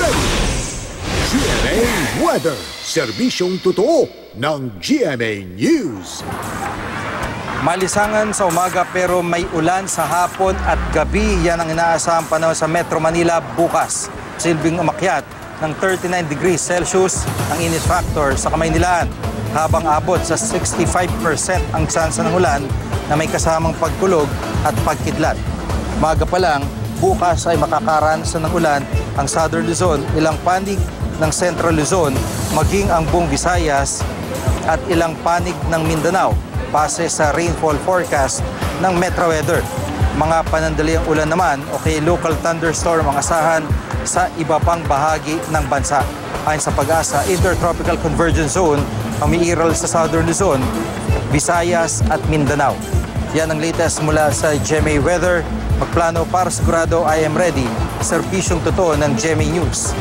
ready! GMA Weather, serbisyong totoo ng GMA News. Malisangan sa umaga pero may ulan sa hapon at gabi. Yan ang inaasahang panahon sa Metro Manila bukas. Silbing umakyat ng 39 degrees Celsius ang init factor sa Kamaynilaan, habang abot sa 65% ang tsansa ng ulan na may kasamang pagkulog at pagkidlat. Maga pa lang, bukas ay makakaranas ng ulan ang Southern Luzon, ilang panig ng Central Luzon, maging ang buong Visayas at ilang panig ng Mindanao, base sa rainfall forecast ng Metro Weather. Mga panandaliang ulan naman o kay local thunderstorm ang asahan sa iba pang bahagi ng bansa. Ayon sa Pag-asa, Intertropical Convergence Zone ang umiiral sa Southern Luzon, Visayas at Mindanao. Yan ang latest mula sa GMA Weather. Magplano para sigurado I am ready. Serbisyong totoo ng GMA News.